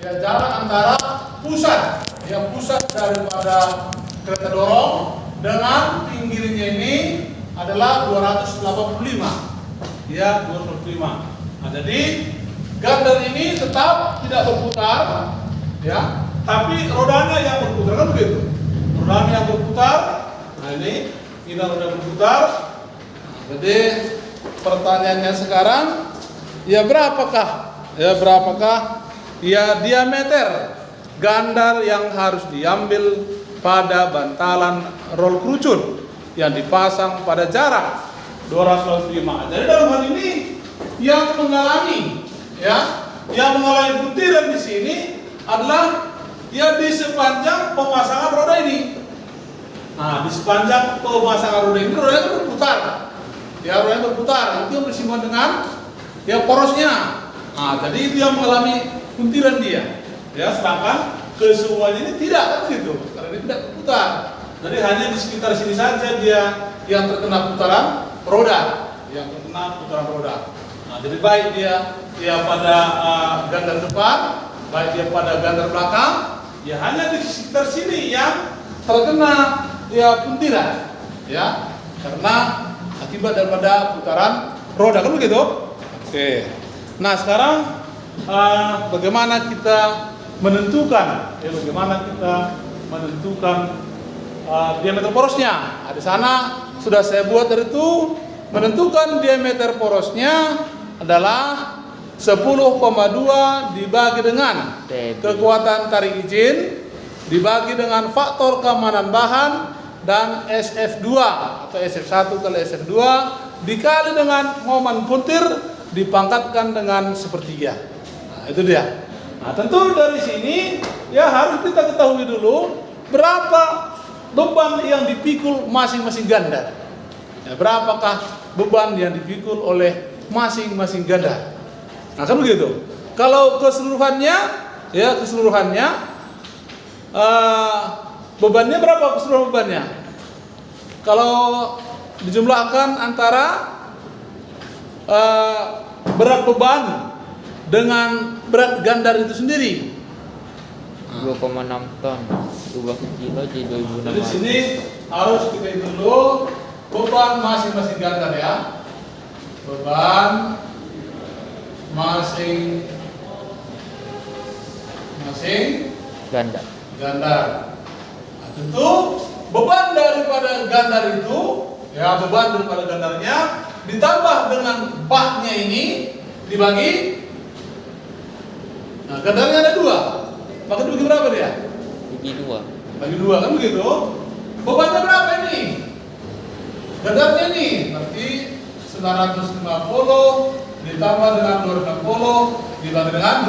ya jarak antara pusat daripada kereta dorong dengan pinggirnya ini adalah 285. Ya, 285. Nah, jadi gander ini tetap tidak berputar, ya, tapi rodanya yang berputar, kan begitu. Rodanya yang berputar. Nah, ini roda berputar. Jadi pertanyaannya sekarang, ya berapakah diameter gander yang harus diambil pada bantalan roll kerucut yang dipasang pada jarak 285. Jadi dalam hal ini yang mengalami butiran di sini adalah ya di sepanjang pemasangan roda ini. Nah, di sepanjang pemasangan roda ini rodanya berputar. Ya, rodanya berputar. Itu yang bersinggungan dengan ya porosnya. Nah, jadi itu yang mengalami butiran dia. Ya, sedangkan kesemuanya ini tidak, kan begitu. Karena ini tidak berputar. Jadi hanya di sekitar sini saja dia yang terkena putaran roda. Nah, jadi baik dia pada gander depan, baik dia pada gander belakang, ya hanya di sekitar sini yang terkena ya puntiran, ya, karena akibat daripada putaran roda, kan begitu? Oke. Nah, sekarang bagaimana kita menentukan diameter porosnya? Di sana sudah saya buat dari itu. Menentukan diameter porosnya adalah 10,2 dibagi dengan kekuatan tarik izin dibagi dengan faktor keamanan bahan dan SF2 atau SF1 kali SF2 dikali dengan momen puntir dipangkatkan dengan sepertiga. Nah, itu dia. Nah, tentu dari sini ya harus kita ketahui dulu berapa beban yang dipikul masing-masing gander. Ya, berapakah beban yang dipikul oleh masing-masing gander. Nah, kan begitu. Kalau keseluruhannya bebannya berapa keseluruhan bebannya? Kalau dijumlahkan antara berat beban dengan berat gander itu sendiri 2,6 ton, 2 kilo jadi 2.600. Jadi sini harus kita hitung dulu beban masing-masing gander, ya. Beban masing Gander. Nah, tentu beban daripada gander itu, ya, beban daripada gandarnya ditambah dengan baknya ini dibagi. Nah, gandarnya ada 2. Maka dibagi berapa dia? Bagi 2, kan begitu? Bebannya berapa ini? Gandarnya ini berarti 950 ditambah dengan 260 dibagi dengan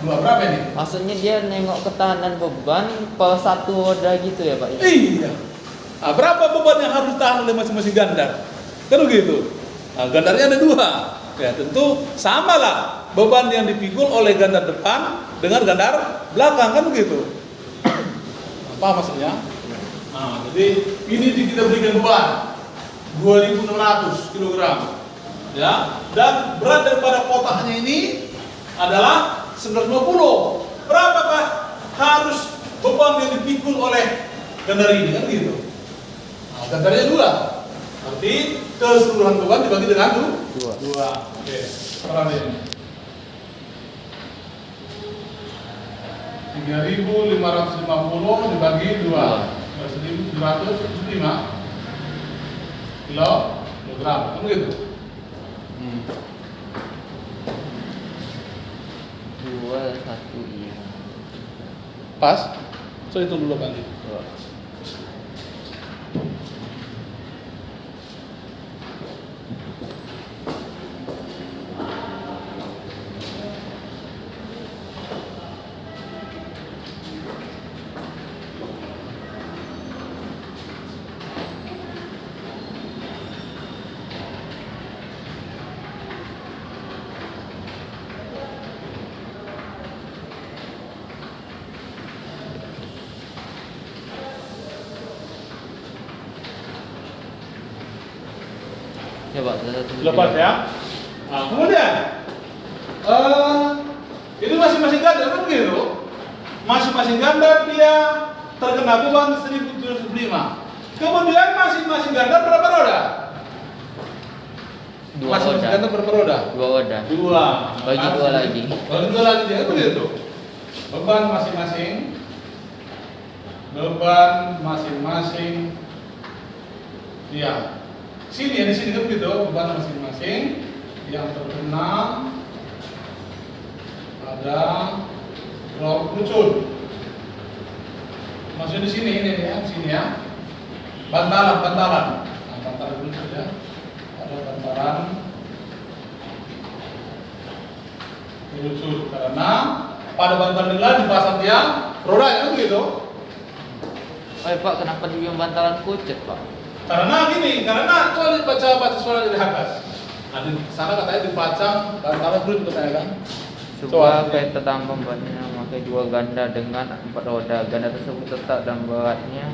2 berapa ini? Maksudnya dia nengok ketahanan beban per satu roda gitu ya, Pak? Iya. Nah, berapa beban yang harus ditahan oleh masing-masing gandar? Kan begitu. Nah, gandarnya ada 2. Ya, tentu samalah beban yang dipikul oleh gandar depan dengan gandar belakang, kan begitu. Apa maksudnya? Nah, jadi ini kita berikan beban 2.600 kg, ya, dan berat daripada kotaknya ini adalah 950. Berapakah harus beban yang dipikul oleh gandar ini, kan gitu. Nah, gandarnya 2, berarti keseluruhan beban dibagi dengan 2. Oke, sekarang ini 3.550 dibagi 2, 1.705 kilogram, kan begitu? 2, 1, iya. Pas? So itu dulu kan. Coba Lepas ya. Nah, kemudian Ini masing-masing ganda kan begitu. Masing-masing ganda dia terkena beban 1705. Kemudian masing-masing ganda berapa roda? Masing-masing ganda berapa roda? 2 roda. 2. Bagi 2 lagi. Bagi 2 lagi dia begitu. Beban masing-masing. Beban masing-masing. Ya. Sini di sini kan begitu, beban masing-masing yang terkena ada blok kerucut. Maksudnya di sini ini ya, sini ya. Bantalan. Nah, bantalan dulu ya. Ada bantalan kerucut karena pada bantalan ini dipasang dia roda ya begitu. Pak, kenapa dibilang bantalan kucet, Pak? Karena coba baca soal dari atas. Nah, di sana katanya dipasang bantalan kerucut katanya kan. Sebuah kereta tambang beratnya memakai 2 ganda dengan 4 roda. Ganda tersebut tetap dan beratnya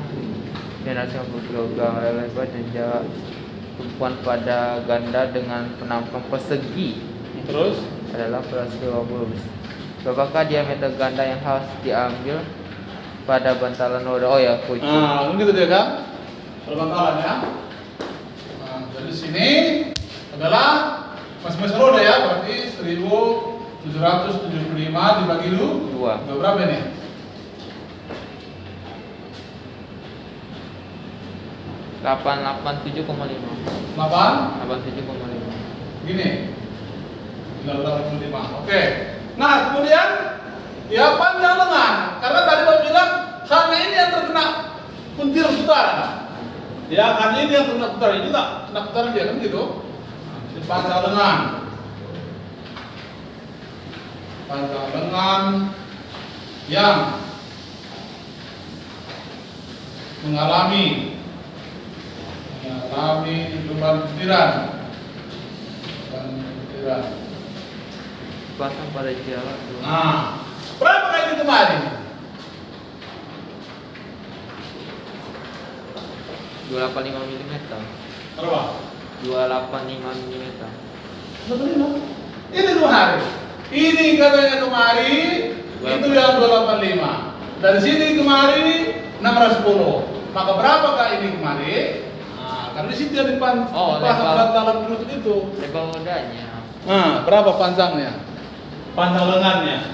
950 kg. Lebar dan jarak tumpuan pada ganda dengan penampang persegi Terus adalah 120. Berapakah diameter ganda yang harus diambil pada bantalan roda? Oh ya, kucing. nah, begitu dia kan. Kalau bantalan ya. Nah, jadi sini adalah masing-masing roda ya, berarti 1775 dibagi 2. Berapa ini? 887,5. 87,5. Gini. 885. Oke. Nah, kemudian ya panjang lengan. Karena tadi Bapak bilang hanya ini yang terkena puntir putaran. Ya, hanya ini yang terkena putaran. Ini tak kena putaran dia kan gitu. Nah, ini panjang lengan. Panjang lengan yang mengalami beban putiran. Pasang pada jarak. Nah, berapa kali kemarin? 285 mm. Berapa? 285 mm. Ini 2 hari. Ini katanya kemarin itu yang 285. Dari sini kemarin 610. Maka berapakah ini kemarin? Nah, karena di situ yang dipasang bantalan kerucut itu. Lebar rodanya. Nah, berapa panjangnya? Panjang lengannya.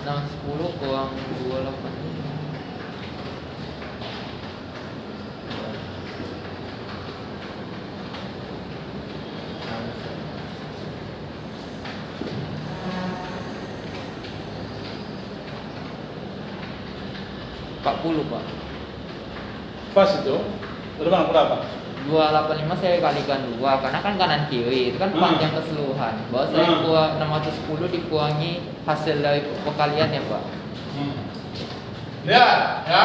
610 kurang 28. Pak. Pas itu. Berapa? 285 saya kalikan 2 karena kan kanan kiri itu kan panjang keseluruhan. Bahwa saya kurang 610 dikurangi hasil dari perkalian ya, Pak. Lihat ya.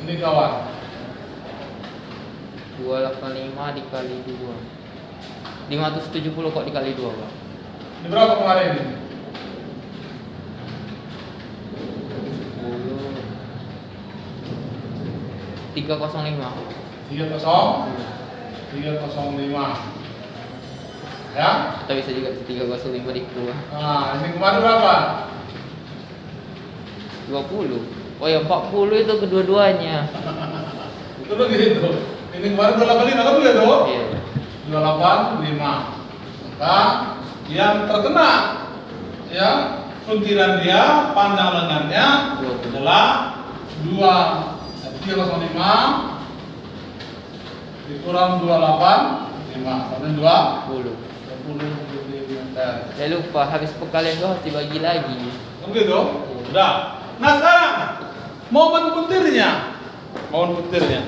Ini kawan. 285 dikali 2. 570 kok dikali 2, Pak. Ini berapa kemarin ini? 305. 305 ya? Atau bisa juga 305 dikurangi. Nah, ini kemarin berapa? 20. Oh ya 40 itu kedua-duanya. Itu begitu. Ini kemarin 285 kan begitu? Iya. 285. Maka yang terkena ya puntiran dia panjang lengannya adalah 305 dikurang 285 sama 20 mm. Saya lupa habis perkalian itu harus dibagi lagi. Begitu? Udah. Nah sekarang momen puntirnya. Momen puntir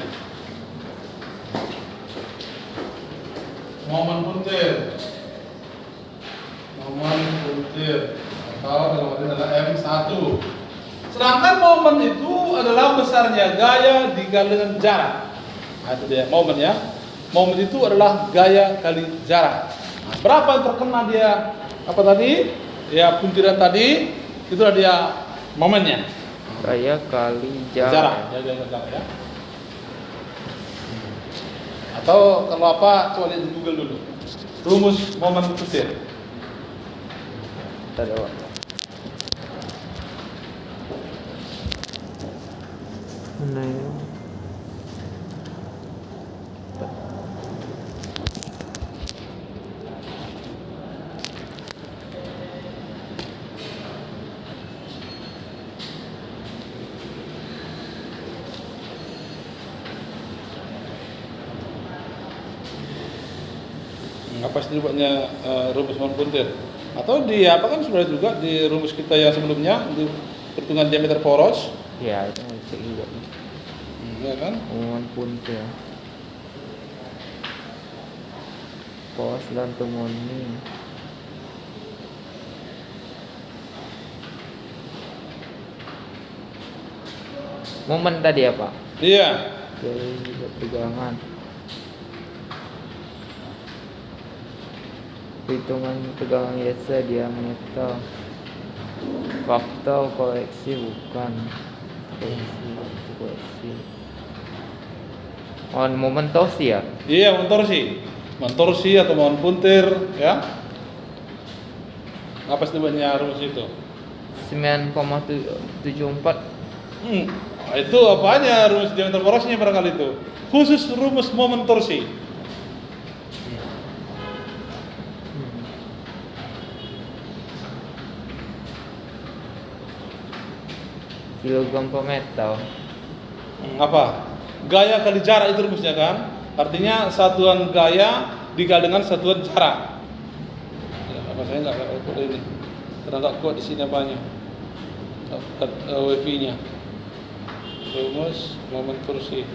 atau dalam arti adalah M1. Sedangkan momen itu adalah besarnya gaya dikali dengan jarak. Nah, itu dia momen ya. Momen itu adalah gaya kali jarak. Nah, berapa yang terkena dia apa tadi? Ya puntiran tadi itulah dia momennya. Gaya kali jarak. Jarak ya. Atau kalau apa coba lihat di Google dulu. Rumus momen puntir. Tak ada. Mana ya? Apa sih buatnya rumus mohon puntir? Atau di apa kan sudah juga di rumus kita yang sebelumnya di perhitungan diameter poros, Ya, itu cek juga. ya kan? Mohon puntir. Pos dan temoni. Momen tadi apa? Iya. Dari tegangan. Perhitungan tegangan biasa diameter. Faktor koreksi bukan. Koreksi. Oh, momen torsi ya? Iya, mentorsi atau mohon puntir, ya. Apa sih buatnya rumus itu? 9,74. Itu apanya rumus diameter porosnya barangkali itu? Khusus rumus momen torsi. Kilogram per meter. Apa? Gaya kali jarak itu rumusnya kan? Artinya satuan gaya dikali dengan satuan jarak. Ya, apa saya nggak kuat ini? Karena nggak kuat di sini apanya? WV-nya. Rumus momen torsi.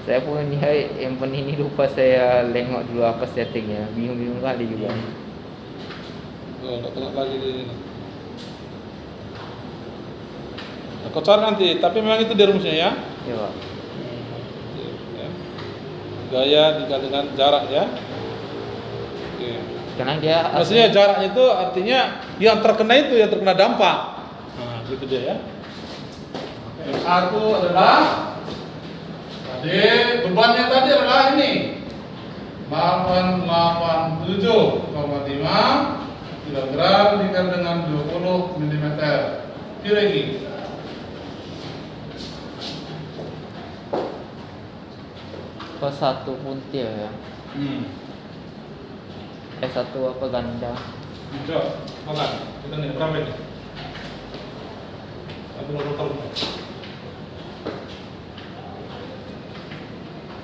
Saya pun yang ini lupa saya lengok dulu apa settingnya. Bingung-bingung kali juga. Nggak tengok lagi di sini. Kocor nanti, tapi memang itu di rumusnya ya. Ya, Pak. Ya. Gaya dikali dengan jarak ya. Oke. Karena dia Maksudnya jaraknya itu artinya yang terkena dampak. Nah, gitu dia ya. Oke, satu adalah tadi bebannya tadi adalah ini 887,5 kg dikali dengan 20 mm. Kira ini. per 1 puntir ya. Satu apa ganda? Coba, makan. Kita nih berapa ini? Satu rotor.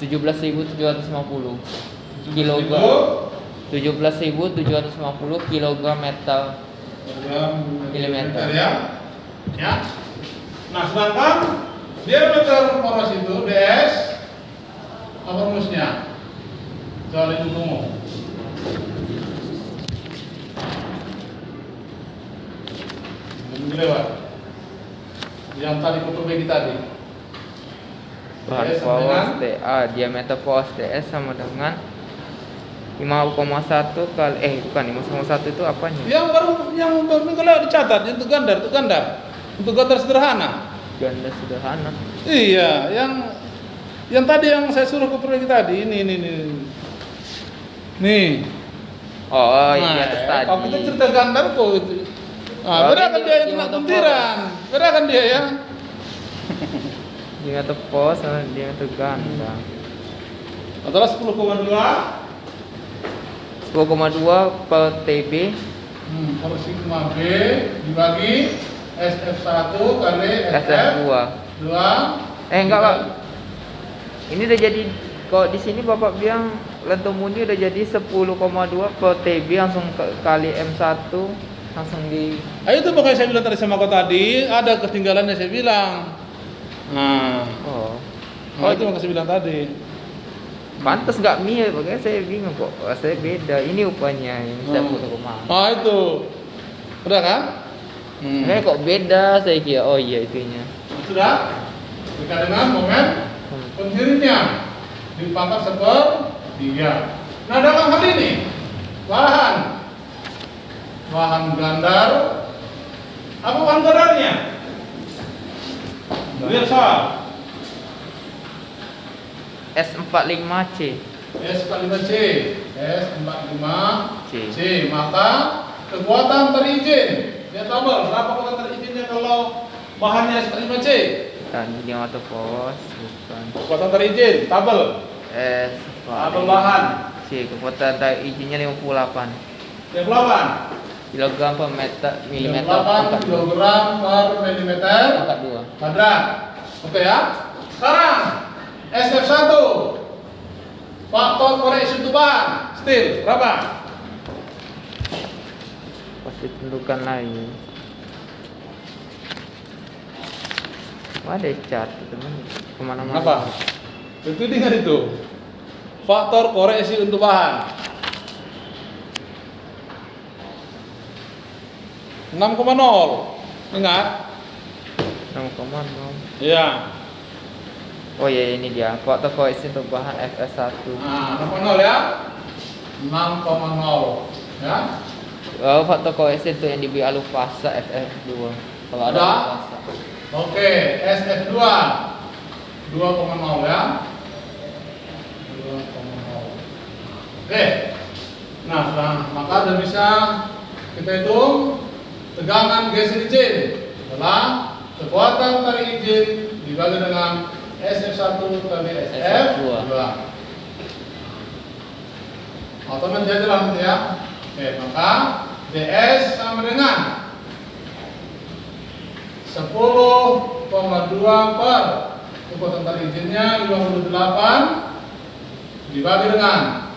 17.750 kilogram. 17.750 kilogram meter milimeter ya. Ya. Nah, sedangkan diameter poros itu DS apa rumusnya? Soal itu umum. Lewat. Yang tadi foto bagi tadi. bahan DS poros dengan TA diameter poros DS sama dengan 5,1 kali bukan 5,1 itu apanya? yang baru kalau dicatat untuk gandar untuk gandar sederhana. Ganda sederhana. Iya, yang tadi yang saya suruh ke tadi ini. Nih. Oh, Nah, iya tadi. kalau kita cerita gandar kok itu. Nah, beda kan dia yang kena kuntiran. Beda kan dia ya. Diameter poros sama diameter ganda. Adalah 10,2 per TB. Per sigma B dibagi SF1 kali SF2. 2. Enggak, Pak. Ini udah jadi kok di sini Bapak bilang lentung muni udah jadi 10,2 per TB langsung kali M1 langsung di. Itu pokoknya saya bilang tadi sama kau tadi ada ketinggalannya saya bilang. Nah, itu yang saya bilang tadi. Pantas nggak mirip, makanya saya bingung kok. Saya beda. Ini upahnya yang saya foto kemarin. Itu. Udah kan? Kok beda saya kira. Oh iya itunya. Sudah? Dikali dengan momen pengiritnya dipangkat 1/3. Nah, dalam hal ini bahan gandar apa bahan gandarnya? Lihat soal S45C. S45C, S45C, C. maka kekuatan terizin, dia tabel berapa kekuatan terizinnya kalau bahannya S45C? Dan ini auto poros bukan Kekuatan terizin, tabel, S tabel bahan, C. Kekuatan izinnya 58 58, kilogram per meter milimeter 58 kilogram per milimeter angkat 2. kuadrat. Oke ya. Sekarang SF1, faktor koreksi untuk bahan, steel berapa? Pasti tentukan lagi. Wah, ada chart teman kemana-mana. Apa? Itu dengar itu. Faktor koreksi untuk bahan 6,0. Ingat? 6,0. Iya. Oh ya, ini dia faktor koreksi untuk bahan FS1. Nah, 6,0 ya. 6,0 ya. Oh, faktor koreksi untuk yang diberi alufasa FF2. Kalau ada Ada? alufasa. Oke, SF2 2,0 ya. 2,0. Oke. Nah, maka sudah bisa kita hitung tegangan geserizin adalah kekuatan tarik izin dibagi dengan SF1 kali SF2. Otomatis jadi lah ya. Oke, maka DS sama dengan 10,2 per kekuatan tarik izinnya 58 dibagi dengan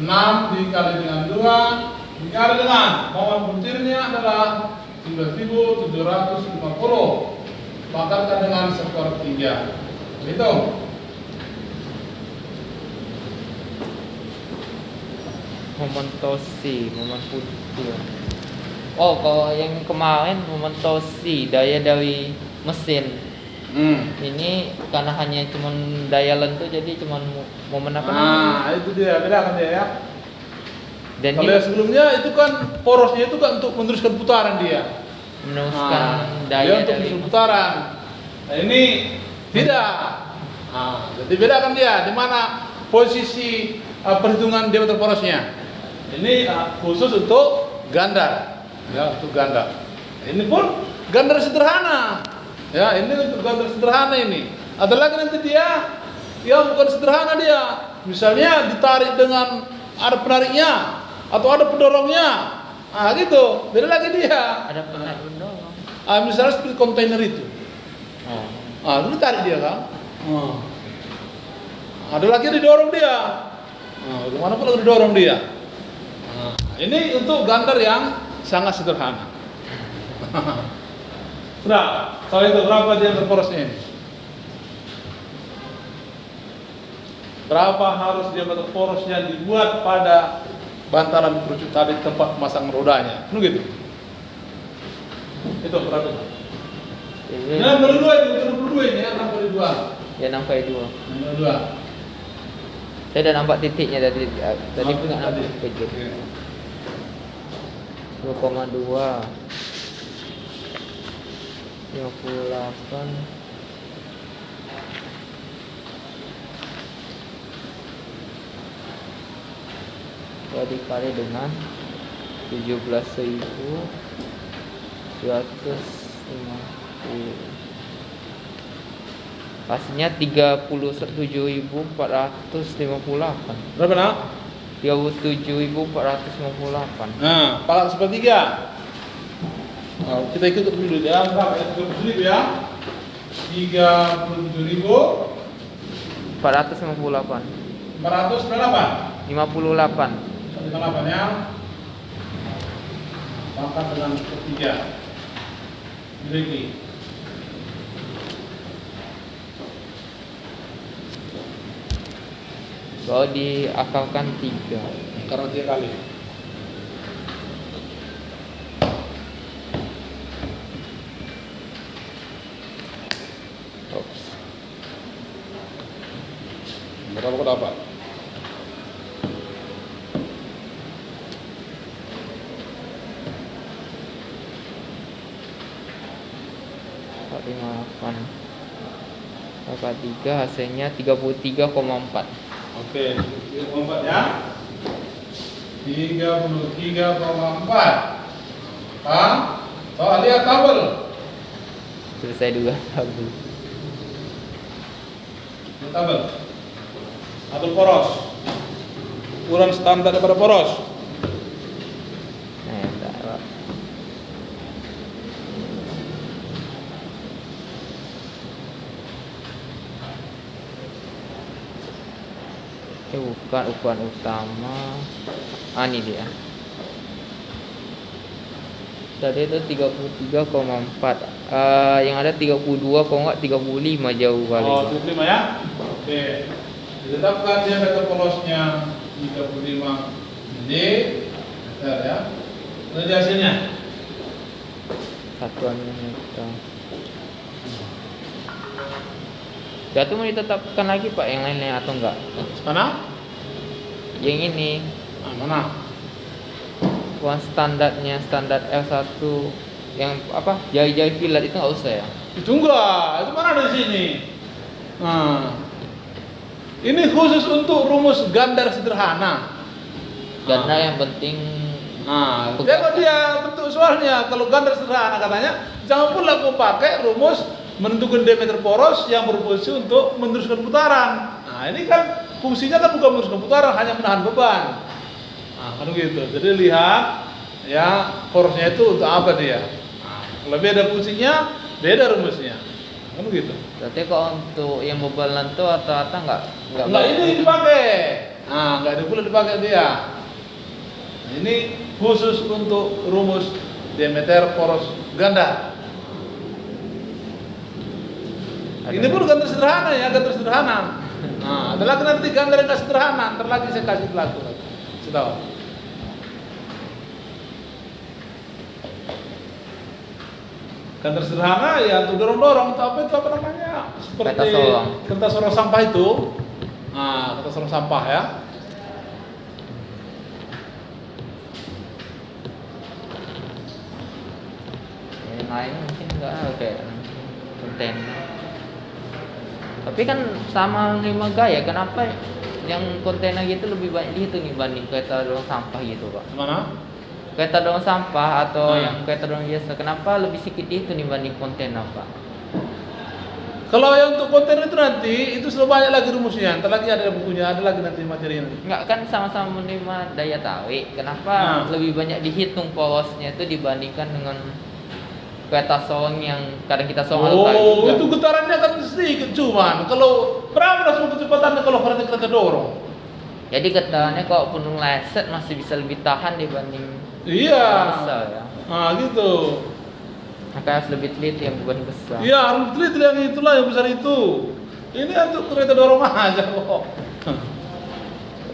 6 dikali dengan 2 dikali dengan momen butirnya adalah 19.750 pangkatkan dengan sepertiga. Hitung. Momen tosi, momen putih. Oh, kalau yang kemarin momen tosi daya dari mesin. Ini karena hanya cuman daya lentur jadi cuman momen apa namanya? Itu dia, beda kan dia ya. Dan Kalau ini yang sebelumnya itu kan porosnya itu kan untuk meneruskan putaran dia. meneruskan Dia daya untuk dari meneruskan putaran. Nah, ini tidak. Jadi beda kan dia di mana posisi perhitungan diameter porosnya. Ini khusus untuk gandar. Ya, untuk gandar. Ini pun gandar sederhana. Ya, ini untuk gandar sederhana ini. Ada lagi nanti dia yang bukan sederhana dia. Misalnya ditarik dengan ada penariknya atau ada pendorongnya. Gitu. Beda lagi dia. ada penarik mendorong. Misalnya seperti kontainer itu. Oh. Itu tarik dia kan. Ada lagi yang didorong dia. Kemana pun lagi didorong dia. Ini untuk gandar yang sangat sederhana. Sudah, soal itu berapa diameter porosnya ini? Berapa harus diameter porosnya dibuat pada bantalan kerucut tadi tempat memasang rodanya? Gitu. Itu berapa? Ini 62 itu, 62 ini ya, 62. ya 6/2. 62. Saya udah nampak titiknya tadi pun nggak nampak titik. 2,2 58 dikali dengan 17.250. Hasilnya 37.458. Berapa nak? 37.458. Nah, pangkat sepertiga. Kita ikut dulu ya. Berapa ya? 37.000 ya. 37.458. 458. 58. 58 ya. Pangkat dengan sepertiga. Miliki. Kalau diakalkan 3. Karena 3 kali. Oops. Berapa kau dapat? Kakak 3 hasilnya 33,4. Oke. 3,4 ya. 33,4. Soal lihat tabel. Selesai juga tabel. Lihat tabel. Tabel poros. Ukuran standar daripada poros. Tak, Pak. Bukan ukuran utama. Ini dia. Tadi itu 33,4. Yang ada 32, kalau enggak 35 jauh kali. Oh, 35 ya. Oke. Ditetapkan diameter porosnya 35 mm ya. Ini hasilnya. Satuan meter. Jatuh mau ditetapkan lagi Pak yang lainnya atau enggak? Mana? Yang ini Mana? ukuran standarnya standar L1 yang apa? Jari-jari filat itu enggak usah ya? Itu enggak, itu mana ada di sini. Nah, ini khusus untuk rumus ganda sederhana. Ganda yang penting. Nah, tengok dia bentuk soalnya. Kalau ganda sederhana katanya, jangan pula kau pakai rumus menentukan diameter poros yang berfungsi untuk meneruskan putaran. Nah, ini kan fungsinya kan bukan meneruskan putaran, hanya menahan beban. Nah, kan gitu. Jadi lihat ya porosnya itu untuk apa dia. Nah, kalau beda fungsinya, beda rumusnya. Kan gitu. Berarti kalau untuk yang bebalan tuh rata-rata enggak Enggak ini dipakai. Nah, enggak ada pula dipakai dia. Nah, ini khusus untuk rumus diameter poros ganda. Ini pun ganda sederhana ya, ganda sederhana. Nah, ada lagi nanti ganda yang nggak sederhana, ntar lagi saya kasih pelaku. Sudah. Ganda sederhana ya untuk dorong-dorong, tapi itu apa namanya? Seperti Kertas sorong. kertas sorong sampah itu. Nah, kertas sorong sampah ya. Yang lain mungkin enggak ada kayak kontainer. Tapi kan sama 5 gaya, kenapa yang kontainer gitu lebih banyak dihitung dibanding kereta dorong sampah gitu Pak? Mana? Kereta dorong sampah atau yang kereta dorong biasa, kenapa lebih sedikit dihitung dibanding kontainer Pak? Kalau yang untuk kontainer itu nanti itu selalu banyak lagi rumusnya. Ntar lagi ada bukunya, ada lagi nanti materinya. Enggak kan sama-sama menerima daya tarik, kenapa lebih banyak dihitung porosnya itu dibandingkan dengan kereta sorong yang kadang kita sorong tarik juga? Itu getarannya kan sedikit cuman. Kalau berapa langsung kecepatannya kalau kereta dorong? Jadi getarannya kalau penuh leset masih bisa lebih tahan dibanding Iya. besar ya. Nah gitu. Maka harus lebih teliti yang beban besar. Iya harus teliti yang itulah yang besar itu. Ini untuk kereta dorong aja kok.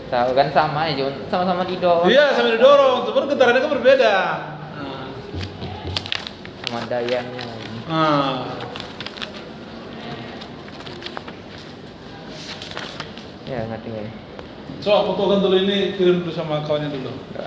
Tahu kan sama aja, sama-sama didorong. Iya sama didorong, cuma getarannya kan berbeda. Sama dayanya lagi. Ya ngerti ya. So, fotokan dulu ini, kirim dulu sama kawannya dulu. Enggak.